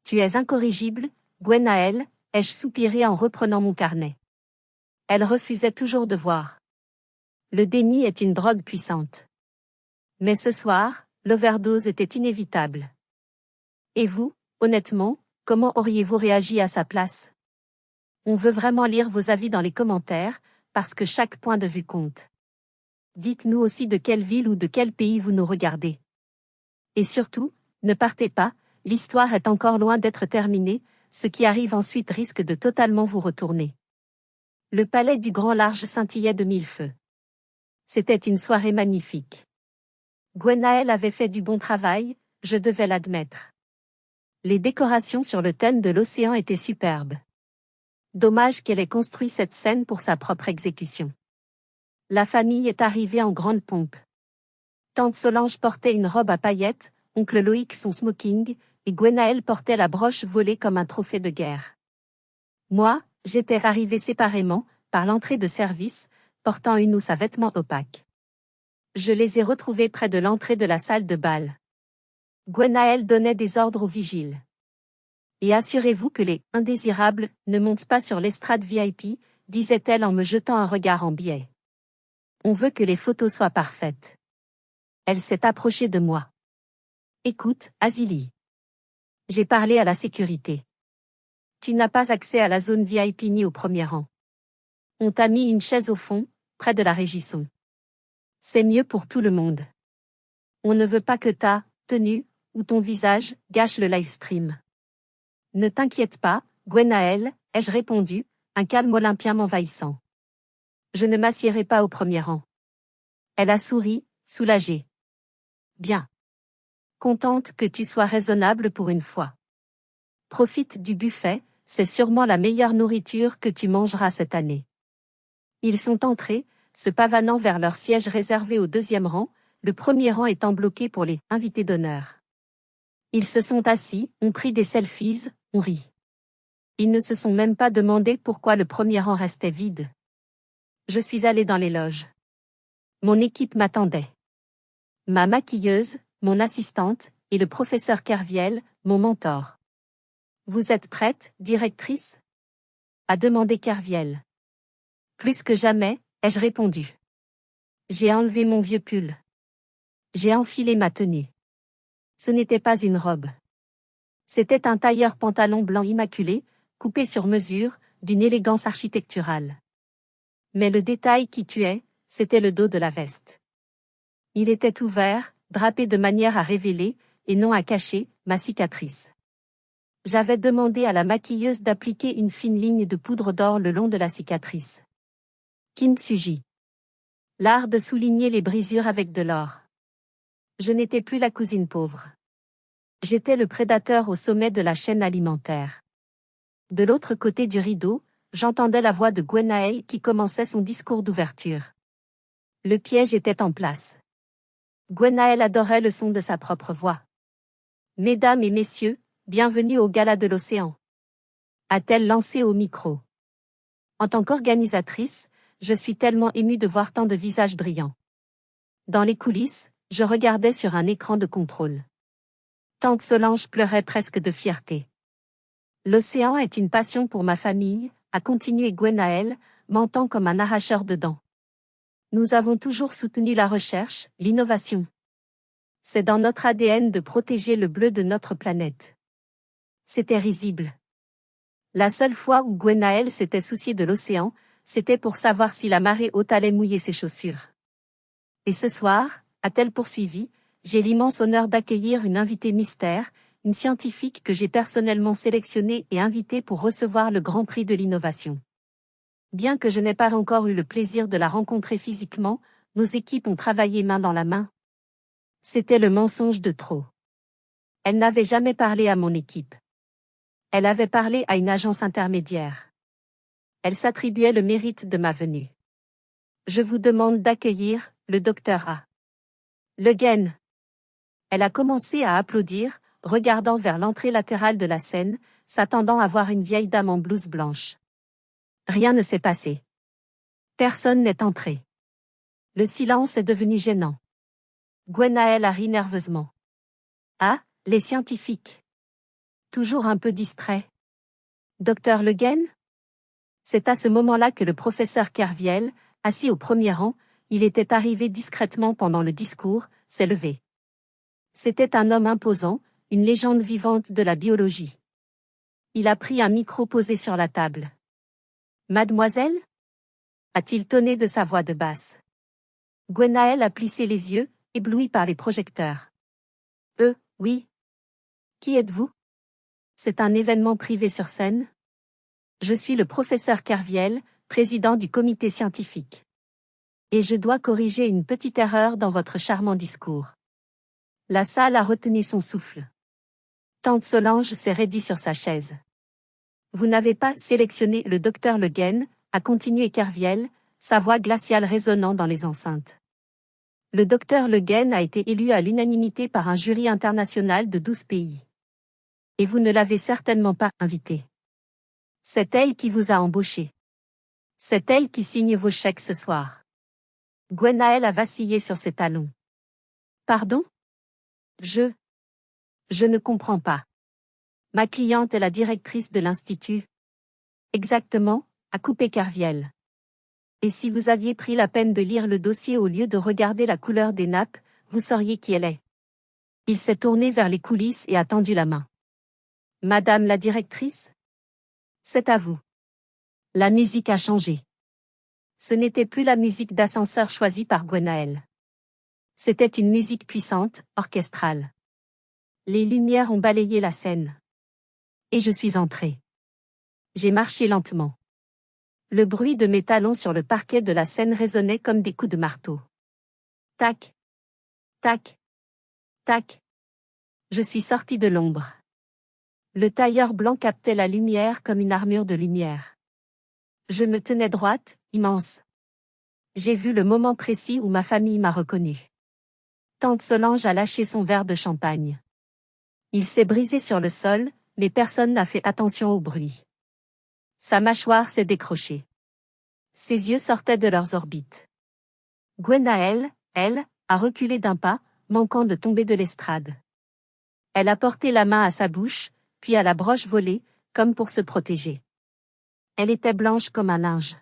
Tu es incorrigible, Gwenaël, ai-je soupiré en reprenant mon carnet. Elle refusait toujours de voir. Le déni est une drogue puissante. Mais ce soir, l'overdose était inévitable. Et vous, honnêtement, comment auriez-vous réagi à sa place? On veut vraiment lire vos avis dans les commentaires, parce que chaque point de vue compte. Dites-nous aussi de quelle ville ou de quel pays vous nous regardez. Et surtout, ne partez pas, l'histoire est encore loin d'être terminée, ce qui arrive ensuite risque de totalement vous retourner. Le palais du Grand Large scintillait de mille feux. C'était une soirée magnifique. Gwenaël avait fait du bon travail, je devais l'admettre. Les décorations sur le thème de l'océan étaient superbes. Dommage qu'elle ait construit cette scène pour sa propre exécution. La famille est arrivée en grande pompe. Tante Solange portait une robe à paillettes, oncle Loïc son smoking, et Gwenaël portait la broche volée comme un trophée de guerre. Moi, j'étais arrivée séparément, par l'entrée de service, portant une housse à vêtements opaques. Je les ai retrouvés près de l'entrée de la salle de bal. Gwenaël donnait des ordres aux vigiles. Et assurez-vous que les « indésirables » ne montent pas sur l'estrade VIP, disait-elle en me jetant un regard en biais. On veut que les photos soient parfaites. Elle s'est approchée de moi. Écoute, Azili. J'ai parlé à la sécurité. Tu n'as pas accès à la zone VIP ni au premier rang. On t'a mis une chaise au fond, près de la régisson. C'est mieux pour tout le monde. On ne veut pas que ta tenue ou ton visage gâche le livestream. Ne t'inquiète pas, Gwenaël, ai-je répondu, un calme olympien m'envahissant. Je ne m'assiérai pas au premier rang. Elle a souri, soulagée. Bien. Contente que tu sois raisonnable pour une fois. Profite du buffet, c'est sûrement la meilleure nourriture que tu mangeras cette année. Ils sont entrés, se pavanant vers leur siège réservé au deuxième rang, le premier rang étant bloqué pour les invités d'honneur. Ils se sont assis, ont pris des selfies, ont ri. Ils ne se sont même pas demandé pourquoi le premier rang restait vide. Je suis allée dans les loges. Mon équipe m'attendait. Ma maquilleuse, mon assistante, et le professeur Kerviel, mon mentor. Vous êtes prête, directrice? A demandé Kerviel. Plus que jamais, ai-je répondu. J'ai enlevé mon vieux pull. J'ai enfilé ma tenue. Ce n'était pas une robe. C'était un tailleur pantalon blanc immaculé, coupé sur mesure, d'une élégance architecturale. Mais le détail qui tuait, c'était le dos de la veste. Il était ouvert, drapé de manière à révéler, et non à cacher, ma cicatrice. J'avais demandé à la maquilleuse d'appliquer une fine ligne de poudre d'or le long de la cicatrice. Kintsugi. L'art de souligner les brisures avec de l'or. Je n'étais plus la cousine pauvre. J'étais le prédateur au sommet de la chaîne alimentaire. De l'autre côté du rideau, j'entendais la voix de Gwenaël qui commençait son discours d'ouverture. Le piège était en place. Gwenaël adorait le son de sa propre voix. Mesdames et messieurs, bienvenue au Gala de l'Océan. a-t-elle lancé au micro. En tant qu'organisatrice, je suis tellement émue de voir tant de visages brillants. Dans les coulisses, je regardais sur un écran de contrôle. Tante Solange pleurait presque de fierté. L'océan est une passion pour ma famille, a continué Gwenaëlle, mentant comme un arracheur de dents. Nous avons toujours soutenu la recherche, l'innovation. C'est dans notre ADN de protéger le bleu de notre planète. C'était risible. La seule fois où Gwenaëlle s'était souciée de l'océan, c'était pour savoir si la marée haute allait mouiller ses chaussures. Et ce soir, a-t-elle poursuivi, j'ai l'immense honneur d'accueillir une invitée mystère, une scientifique que j'ai personnellement sélectionnée et invitée pour recevoir le Grand Prix de l'innovation. Bien que je n'ai pas encore eu le plaisir de la rencontrer physiquement, nos équipes ont travaillé main dans la main. C'était le mensonge de trop. Elle n'avait jamais parlé à mon équipe. Elle avait parlé à une agence intermédiaire. Elle s'attribuait le mérite de ma venue. Je vous demande d'accueillir le Dr A. Le Guen. Elle a commencé à applaudir, regardant vers l'entrée latérale de la scène, s'attendant à voir une vieille dame en blouse blanche. Rien ne s'est passé. Personne n'est entré. Le silence est devenu gênant. Gwenaëlle a ri nerveusement. Ah, les scientifiques. Toujours un peu distrait. Docteur Le Guen? C'est à ce moment-là que le professeur Kerviel, assis au premier rang, il était arrivé discrètement pendant le discours, s'est levé. C'était un homme imposant, une légende vivante de la biologie. Il a pris un micro posé sur la table. Mademoiselle? A-t-il tonné de sa voix de basse. Gwenaëlle a plissé les yeux, éblouie par les projecteurs. Oui. Qui êtes-vous? C'est un événement privé sur scène? Je suis le professeur Kerviel, président du comité scientifique. Et je dois corriger une petite erreur dans votre charmant discours. La salle a retenu son souffle. Tante Solange s'est raidie sur sa chaise. Vous n'avez pas sélectionné le docteur Le Guen, a continué Kerviel, sa voix glaciale résonnant dans les enceintes. Le docteur Le Guen a été élu à l'unanimité par un jury international de 12 pays. Et vous ne l'avez certainement pas invité. C'est elle qui vous a embauché. C'est elle qui signe vos chèques ce soir. Gwenaëlle a vacillé sur ses talons. Pardon? Je ne comprends pas. Ma cliente est la directrice de l'institut. Exactement, a coupé Kerviel. Et si vous aviez pris la peine de lire le dossier au lieu de regarder la couleur des nappes, vous sauriez qui elle est. Il s'est tourné vers les coulisses et a tendu la main. Madame la directrice? C'est à vous. La musique a changé. Ce n'était plus la musique d'ascenseur choisie par Gwenaëlle. C'était une musique puissante, orchestrale. Les lumières ont balayé la scène. Et je suis entrée. J'ai marché lentement. Le bruit de mes talons sur le parquet de la scène résonnait comme des coups de marteau. Tac. Tac. Tac. Je suis sortie de l'ombre. Le tailleur blanc captait la lumière comme une armure de lumière. Je me tenais droite, immense. J'ai vu le moment précis où ma famille m'a reconnue. Tante Solange a lâché son verre de champagne. Il s'est brisé sur le sol, mais personne n'a fait attention au bruit. Sa mâchoire s'est décrochée. Ses yeux sortaient de leurs orbites. Gwenaëlle, elle, a reculé d'un pas, manquant de tomber de l'estrade. Elle a porté la main à sa bouche, puis à la broche volée, comme pour se protéger. Elle était blanche comme un linge.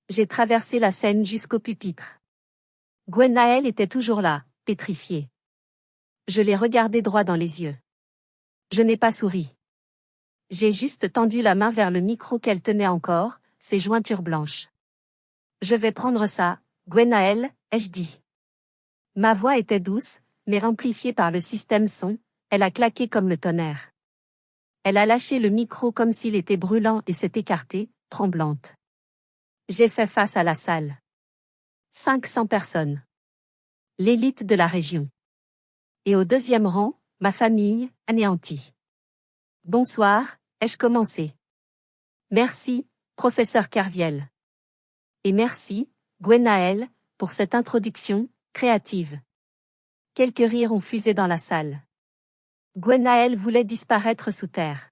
J'ai traversé la scène jusqu'au pupitre. Gwenaëlle était toujours là, pétrifiée. Je l'ai regardée droit dans les yeux. Je n'ai pas souri. J'ai juste tendu la main vers le micro qu'elle tenait encore, ses jointures blanches. Je vais prendre ça, Gwenaëlle, ai-je dit. Ma voix était douce, mais amplifiée par le système son, elle a claqué comme le tonnerre. Elle a lâché le micro comme s'il était brûlant et s'est écartée, tremblante. J'ai fait face à la salle. 500 personnes. L'élite de la région. Et au deuxième rang, ma famille, anéantie. Bonsoir, ai-je commencé. Merci, professeur Kerviel. Et merci, Gwenaëlle, pour cette introduction, créative. Quelques rires ont fusé dans la salle. Gwenaëlle voulait disparaître sous terre.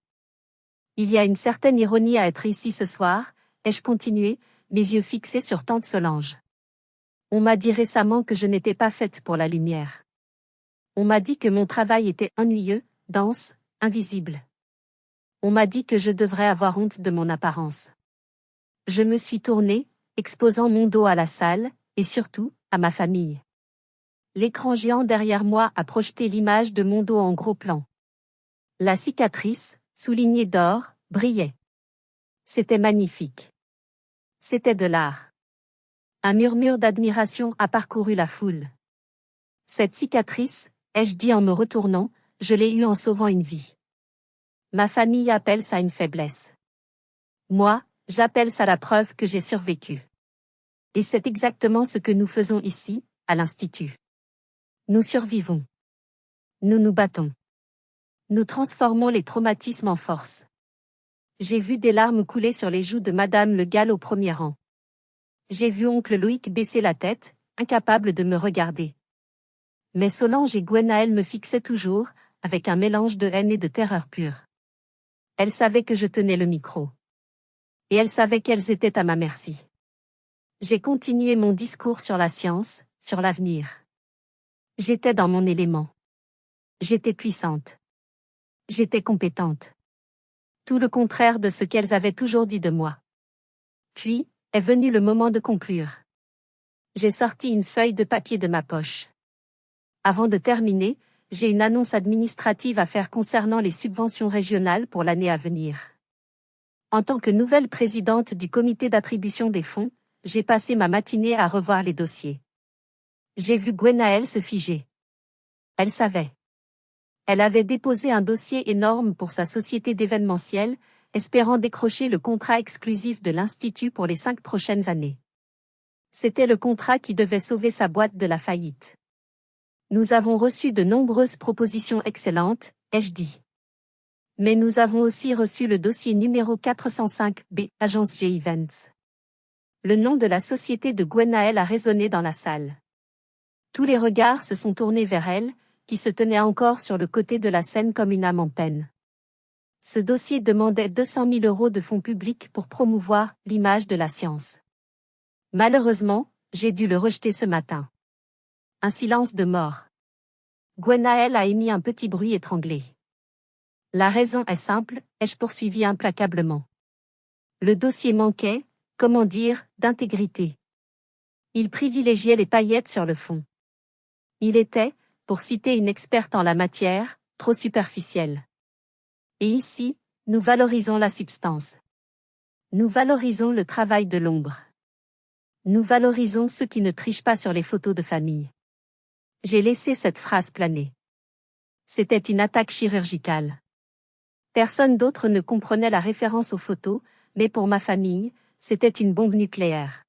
Il y a une certaine ironie à être ici ce soir, ai-je continué, mes yeux fixés sur tante Solange. On m'a dit récemment que je n'étais pas faite pour la lumière. On m'a dit que mon travail était ennuyeux, dense, invisible. On m'a dit que je devrais avoir honte de mon apparence. Je me suis tournée, exposant mon dos à la salle, et surtout, à ma famille. L'écran géant derrière moi a projeté l'image de mon dos en gros plan. La cicatrice, soulignée d'or, brillait. C'était magnifique. C'était de l'art. Un murmure d'admiration a parcouru la foule. Cette cicatrice, ai-je dit en me retournant, je l'ai eue en sauvant une vie. Ma famille appelle ça une faiblesse. Moi, j'appelle ça la preuve que j'ai survécu. Et c'est exactement ce que nous faisons ici, à l'Institut. Nous survivons. Nous nous battons. Nous transformons les traumatismes en force. J'ai vu des larmes couler sur les joues de Madame Le Gall au premier rang. J'ai vu oncle Loïc baisser la tête, incapable de me regarder. Mais Solange et Gwenaëlle me fixaient toujours, avec un mélange de haine et de terreur pure. Elles savaient que je tenais le micro. Et elles savaient qu'elles étaient à ma merci. J'ai continué mon discours sur la science, sur l'avenir. J'étais dans mon élément. J'étais puissante. J'étais compétente. Tout le contraire de ce qu'elles avaient toujours dit de moi. Puis, est venu le moment de conclure. J'ai sorti une feuille de papier de ma poche. Avant de terminer, j'ai une annonce administrative à faire concernant les subventions régionales pour l'année à venir. En tant que nouvelle présidente du comité d'attribution des fonds, j'ai passé ma matinée à revoir les dossiers. J'ai vu Gwenaëlle se figer. Elle savait. Elle avait déposé un dossier énorme pour sa société d'événementiel, espérant décrocher le contrat exclusif de l'Institut pour les 5 prochaines années. C'était le contrat qui devait sauver sa boîte de la faillite. Nous avons reçu de nombreuses propositions excellentes, ai-je dit. Mais nous avons aussi reçu le dossier numéro 405B, Agence G-Events. Le nom de la société de Gwenaëlle a résonné dans la salle. Tous les regards se sont tournés vers elle, qui se tenait encore sur le côté de la scène comme une âme en peine. Ce dossier demandait 200 000 € de fonds publics pour promouvoir l'image de la science. Malheureusement, j'ai dû le rejeter ce matin. Un silence de mort. Gwenaëlle a émis un petit bruit étranglé. La raison est simple, ai-je poursuivi implacablement. Le dossier manquait, comment dire, d'intégrité. Il privilégiait les paillettes sur le fond. Il était, pour citer une experte en la matière, trop superficiel. Et ici, nous valorisons la substance. Nous valorisons le travail de l'ombre. Nous valorisons ceux qui ne trichent pas sur les photos de famille. J'ai laissé cette phrase planer. C'était une attaque chirurgicale. Personne d'autre ne comprenait la référence aux photos, mais pour ma famille, c'était une bombe nucléaire.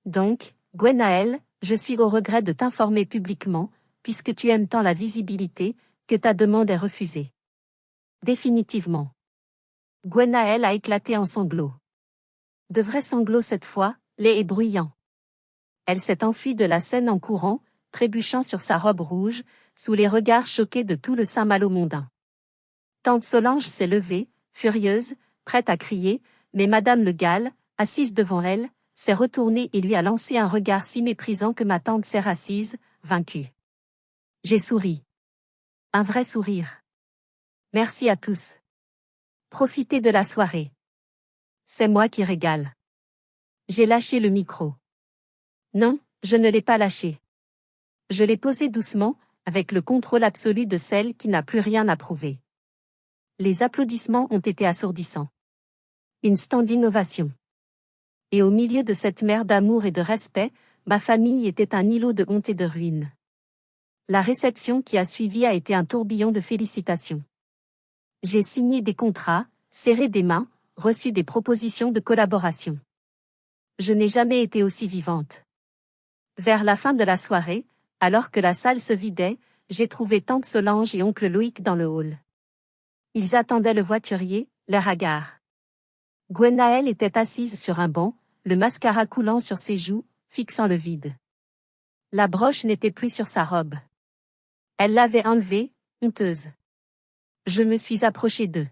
Donc, Gwenaëlle, je suis au regret de t'informer publiquement, puisque tu aimes tant la visibilité, que ta demande est refusée. Définitivement. Gwenaëlle a éclaté en sanglots. De vrais sanglots cette fois, laids et bruyants. Elle s'est enfuie de la scène en courant, trébuchant sur sa robe rouge, sous les regards choqués de tout le Saint-Malo mondain. Tante Solange s'est levée, furieuse, prête à crier, mais Madame Le Gall, assise devant elle, s'est retournée et lui a lancé un regard si méprisant que ma tante s'est assise, vaincue. J'ai souri. Un vrai sourire. Merci à tous. Profitez de la soirée. C'est moi qui régale. J'ai lâché le micro. Non, je ne l'ai pas lâché. Je l'ai posé doucement, avec le contrôle absolu de celle qui n'a plus rien à prouver. Les applaudissements ont été assourdissants. Une standing ovation. Et au milieu de cette mer d'amour et de respect, ma famille était un îlot de honte et de ruine. La réception qui a suivi a été un tourbillon de félicitations. J'ai signé des contrats, serré des mains, reçu des propositions de collaboration. Je n'ai jamais été aussi vivante. Vers la fin de la soirée, alors que la salle se vidait, j'ai trouvé tante Solange et oncle Loïc dans le hall. Ils attendaient le voiturier, l'air hagard. Gwenaëlle était assise sur un banc, le mascara coulant sur ses joues, fixant le vide. La broche n'était plus sur sa robe. Elle l'avait enlevée, honteuse. Je me suis approchée d'eux.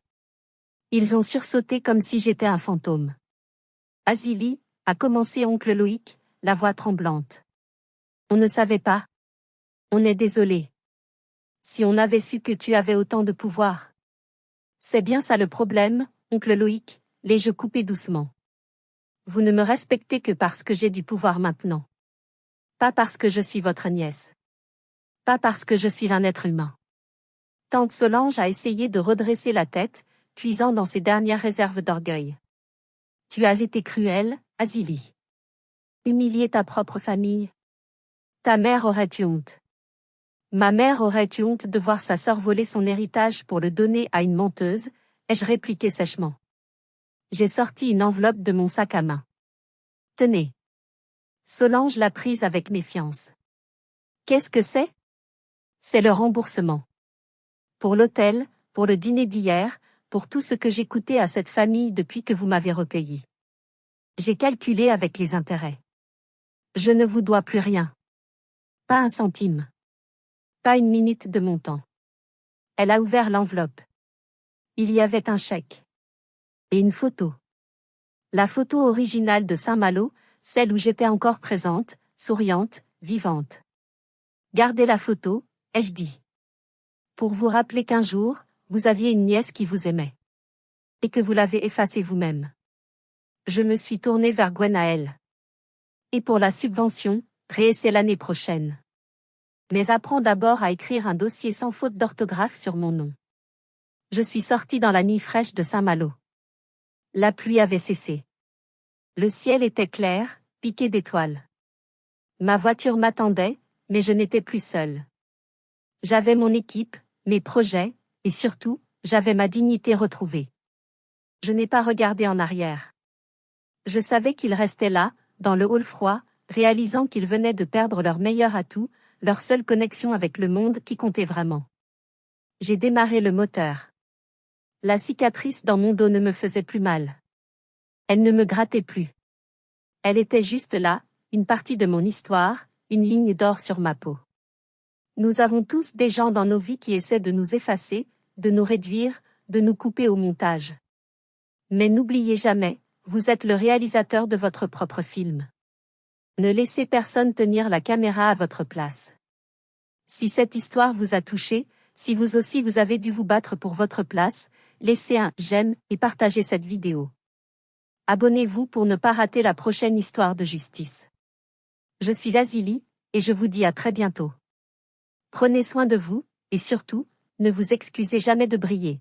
Ils ont sursauté comme si j'étais un fantôme. Azili, a commencé oncle Loïc, la voix tremblante. On ne savait pas. On est désolé. Si on avait su que tu avais autant de pouvoir. C'est bien ça le problème, oncle Loïc, l'ai-je coupé doucement. Vous ne me respectez que parce que j'ai du pouvoir maintenant. Pas parce que je suis votre nièce. Pas parce que je suis un être humain. Tante Solange a essayé de redresser la tête, puisant dans ses dernières réserves d'orgueil. Tu as été cruelle, Azili. Humilier ta propre famille. Ta mère aurait eu honte. Ma mère aurait eu honte de voir sa sœur voler son héritage pour le donner à une menteuse, ai-je répliqué sèchement. J'ai sorti une enveloppe de mon sac à main. Tenez. Solange l'a prise avec méfiance. Qu'est-ce que c'est? C'est le remboursement. Pour l'hôtel, pour le dîner d'hier, pour tout ce que j'ai coûté à cette famille depuis que vous m'avez recueilli. J'ai calculé avec les intérêts. Je ne vous dois plus rien. Pas un centime. Pas une minute de mon temps. Elle a ouvert l'enveloppe. Il y avait un chèque. Et une photo. La photo originale de Saint-Malo, celle où j'étais encore présente, souriante, vivante. Gardez la photo, ai-je dit. Pour vous rappeler qu'un jour, vous aviez une nièce qui vous aimait. Et que vous l'avez effacée vous-même. Je me suis tournée vers Gwenaël. Et pour la subvention, réessaie l'année prochaine. Mais apprends d'abord à écrire un dossier sans faute d'orthographe sur mon nom. Je suis sortie dans la nuit fraîche de Saint-Malo. La pluie avait cessé. Le ciel était clair, piqué d'étoiles. Ma voiture m'attendait, mais je n'étais plus seule. J'avais mon équipe, mes projets, et surtout, j'avais ma dignité retrouvée. Je n'ai pas regardé en arrière. Je savais qu'ils restaient là, dans le hall froid, réalisant qu'ils venaient de perdre leur meilleur atout, leur seule connexion avec le monde qui comptait vraiment. J'ai démarré le moteur. La cicatrice dans mon dos ne me faisait plus mal. Elle ne me grattait plus. Elle était juste là, une partie de mon histoire, une ligne d'or sur ma peau. Nous avons tous des gens dans nos vies qui essaient de nous effacer, de nous réduire, de nous couper au montage. Mais n'oubliez jamais, vous êtes le réalisateur de votre propre film. Ne laissez personne tenir la caméra à votre place. Si cette histoire vous a touché, si vous aussi vous avez dû vous battre pour votre place, laissez un j'aime et partagez cette vidéo. Abonnez-vous pour ne pas rater la prochaine histoire de justice. Je suis Azili, et je vous dis à très bientôt. Prenez soin de vous, et surtout, ne vous excusez jamais de briller.